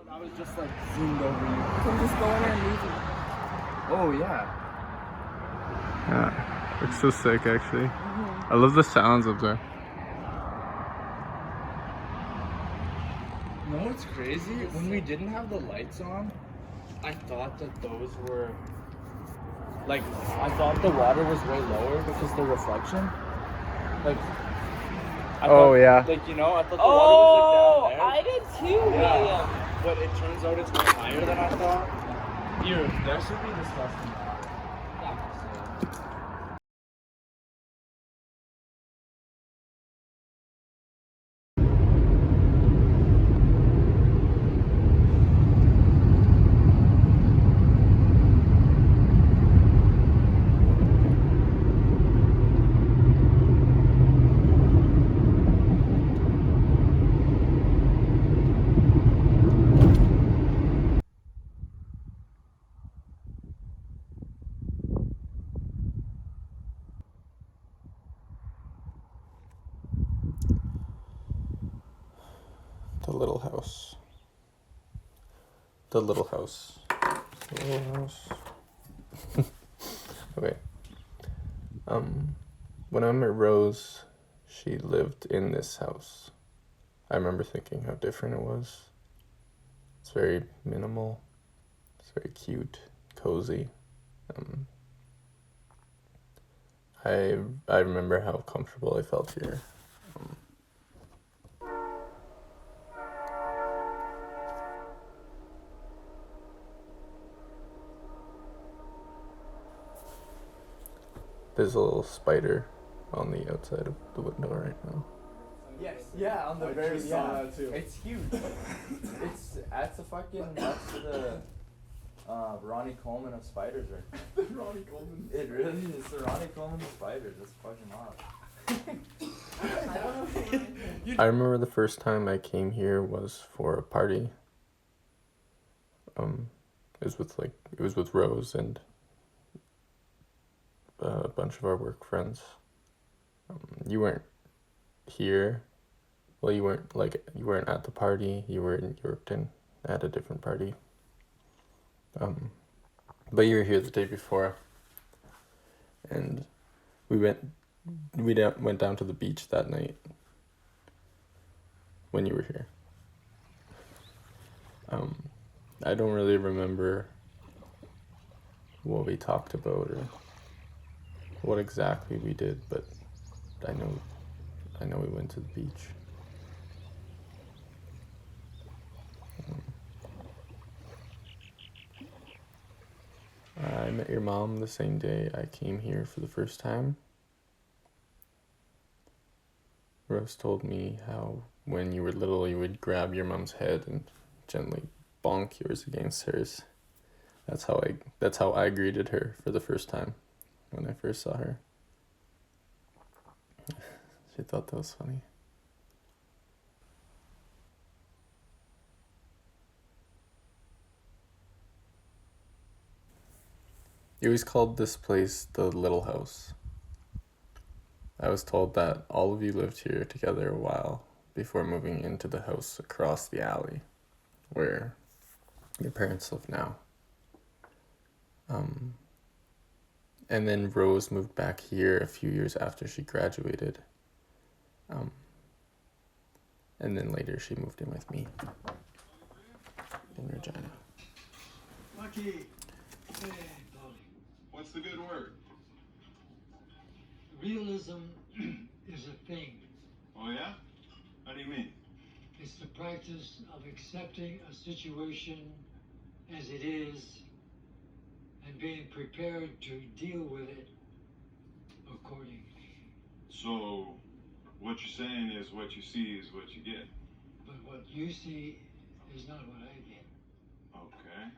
But I was just like zoomed over you. You can just go in there and leave it. Oh yeah. Yeah, it's so sick actually. I love the sounds up there. You know what's crazy? When we didn't have the lights on, I thought that those were like, I thought the water was way lower because the reflection. Like, I thought, yeah. Like, you know, I thought the water was like down there. I did too, William. But it turns out it's way higher than I thought. Dude, there should be disgusting water. The little house. The little house. The little house. Okay. When I met Rose, she lived in this house. I remember thinking how different it was. It's very minimal. It's very cute, cozy. I remember how comfortable I felt here. There's a little spider on the outside of the window right now. Yes, yeah, on the very saw that too. It's huge. That's the Ronnie Coleman of spiders, right? Ronnie Coleman. It really is the Ronnie Coleman of spiders. That's fucking odd. I remember the first time I came here was for a party. It was with Rose and a bunch of our work friends. You weren't here. Well, you weren't at the party. You worked at a different party. But you were here the day before, and we went down to the beach that night when you were here. I don't really remember what we talked about or what exactly we did, but I know we went to the beach. I met your mom the same day I came here for the first time. Rose told me how when you were little you would grab your mom's head and gently bonk yours against hers. That's how I greeted her for the first time when I first saw her. She thought that was funny. You always called this place the little house. I was told that all of you lived here together a while before moving into the house across the alley where your parents live now. And then Rose moved back here a few years after she graduated. And then later she moved in with me in Regina. Lucky. What's the good word? Realism is a thing. Oh yeah? How do you mean? It's the practice of accepting a situation as it is and being prepared to deal with it accordingly. So, what you're saying is what you see is what you get. But what you see is not what I get. Okay.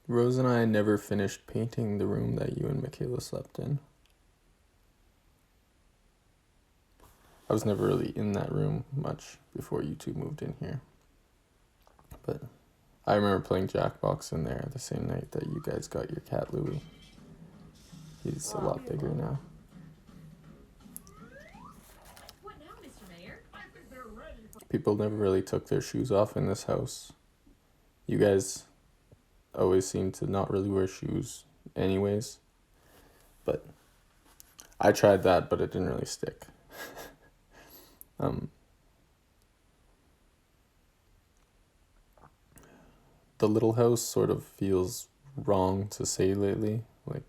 Rose and I never finished painting the room that you and Michaela slept in. I was never really in that room much before you two moved in here. But I remember playing Jackbox in there the same night that you guys got your cat Louie. He's a lot bigger now. What now, Mr. Mayor? People never really took their shoes off in this house. You guys always seem to not really wear shoes anyways. But I tried that, but it didn't really stick. The little house sort of feels wrong to say lately. Like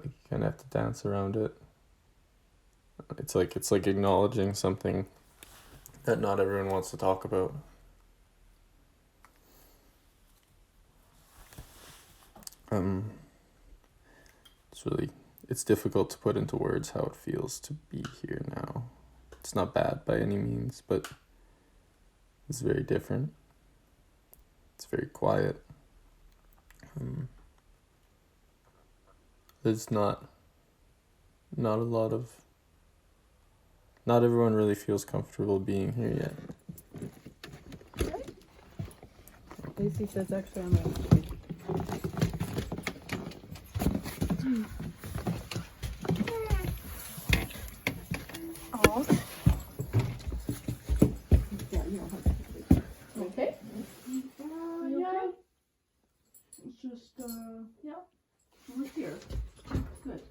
you kind of have to dance around it. It's like acknowledging something that not everyone wants to talk about. It's difficult to put into words how it feels to be here now. It's not bad by any means, but it's very different. It's very quiet. There's not everyone really feels comfortable being here yet. Lucy says actually on the Oh. Yeah, you don't have to. Okay? Yeah. It's just, yeah, over here. Good. That's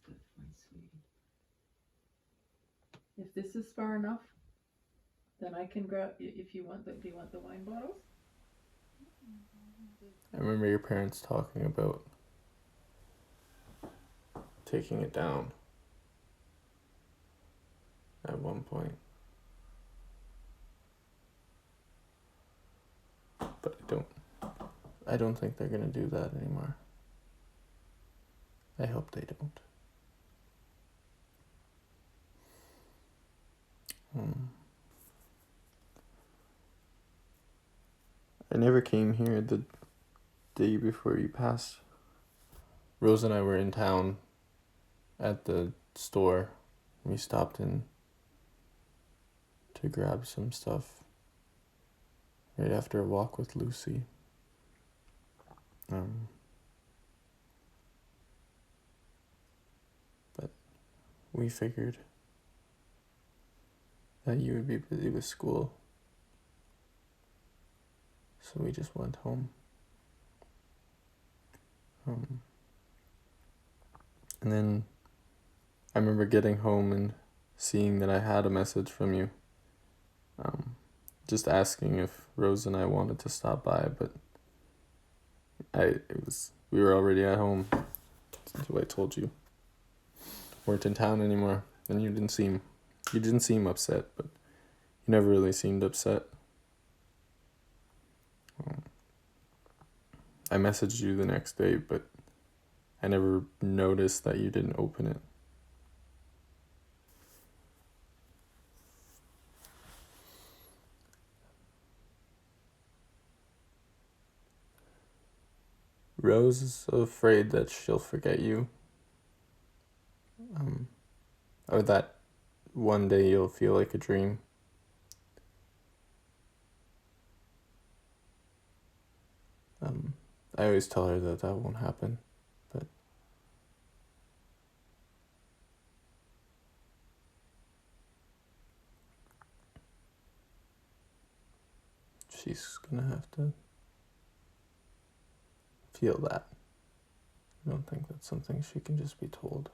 good, my sweetie. If this is far enough, then I can grab, if you want do you want the wine bottles? I remember your parents talking about taking it down at one point. But I don't think they're gonna do that anymore. I hope they don't. I never came here the day before you passed. Rose and I were in town at the store. We stopped in to grab some stuff right after a walk with Lucy. But we figured that you would be busy with school, so we just went home. And then I remember getting home and seeing that I had a message from you, just asking if Rose and I wanted to stop by, but we were already at home, so I told you. Weren't in town anymore, and you didn't seem upset, but you never really seemed upset. I messaged you the next day, but I never noticed that you didn't open it. Rose is afraid that she'll forget you. Or that one day you'll feel like a dream. I always tell her that won't happen, but she's gonna have to feel that. I don't think that's something she can just be told.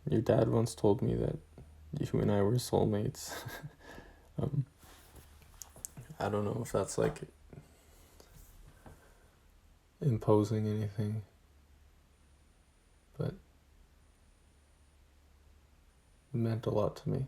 Your dad once told me that you and I were soulmates. I don't know if that's like imposing anything, but it meant a lot to me.